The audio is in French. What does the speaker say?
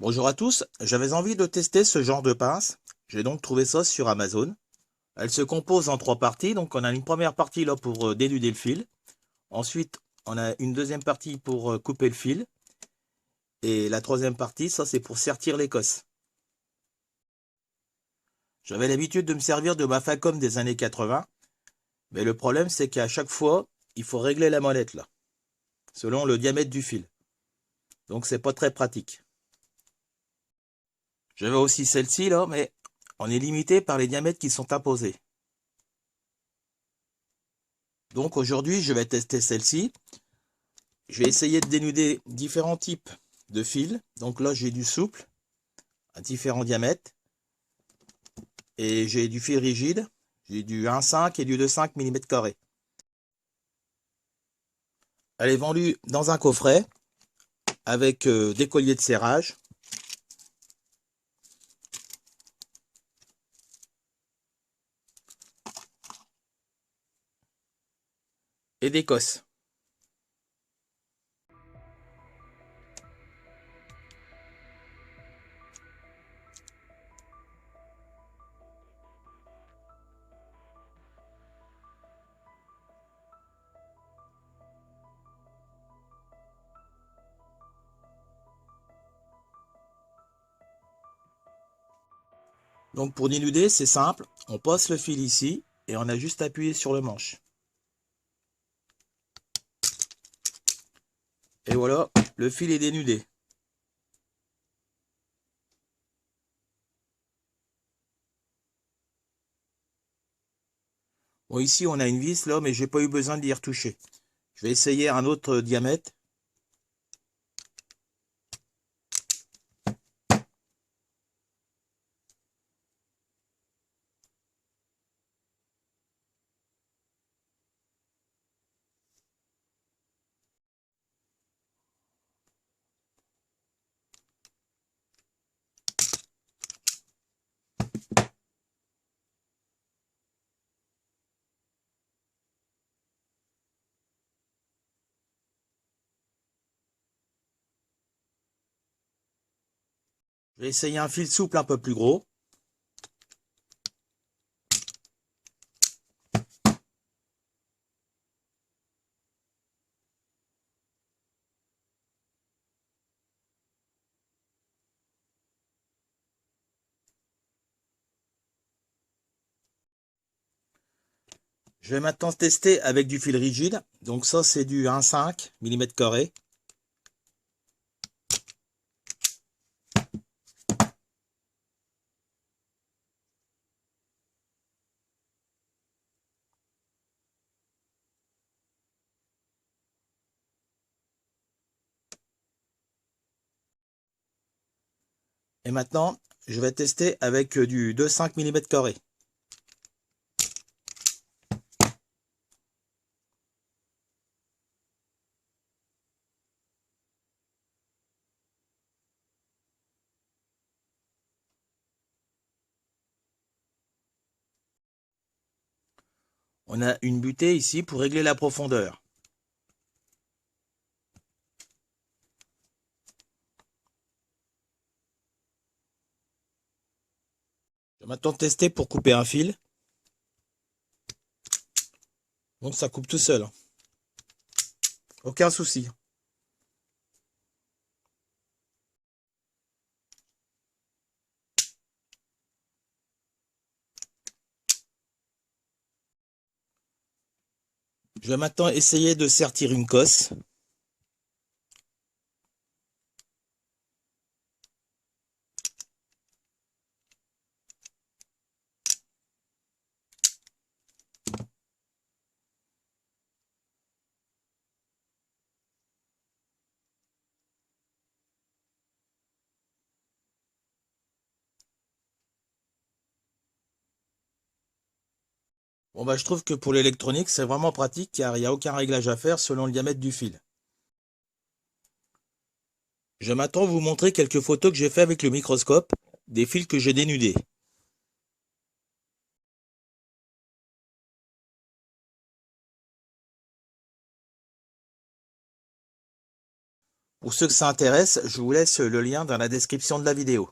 Bonjour à tous, j'avais envie de tester ce genre de pince. J'ai donc trouvé ça sur Amazon. Elle se compose en trois parties, donc on a une première partie là pour dénuder le fil. Ensuite, on a une deuxième partie pour couper le fil. Et la troisième partie, ça c'est pour sertir l'écosse. J'avais l'habitude de me servir de ma Facom des années 80, mais le problème c'est qu'à chaque fois, il faut régler la molette là, selon le diamètre du fil. Donc c'est pas très pratique. J'avais aussi celle-ci là, mais on est limité par les diamètres qui sont imposés. Donc aujourd'hui, je vais tester celle-ci. Je vais essayer de dénuder différents types de fils. Donc là, j'ai du souple à différents diamètres. Et j'ai du fil rigide. J'ai du 1,5 et du 2,5 mm². Elle est vendue dans un coffret avec des colliers de serrage. Et des cosses. Donc pour dénuder, c'est simple. On passe le fil ici et on a juste appuyé sur le manche. Et voilà, le fil est dénudé. Bon, ici, on a une vis là, mais j'ai pas eu besoin d'y retoucher. Je vais essayer un autre diamètre. Je vais essayer un fil souple un peu plus gros. Je vais maintenant tester avec du fil rigide. Donc ça, c'est du 1,5 mm². Et maintenant, je vais tester avec du 2,5 mm². On a une butée ici pour régler la profondeur. Je vais maintenant tester pour couper un fil. Donc ça coupe tout seul. Aucun souci. Je vais maintenant essayer de sertir une cosse. Bon bah je trouve que pour l'électronique, c'est vraiment pratique car il n'y a aucun réglage à faire selon le diamètre du fil. Je vais maintenant vous montrer quelques photos que j'ai fait avec le microscope, des fils que j'ai dénudés. Pour ceux que ça intéresse, je vous laisse le lien dans la description de la vidéo.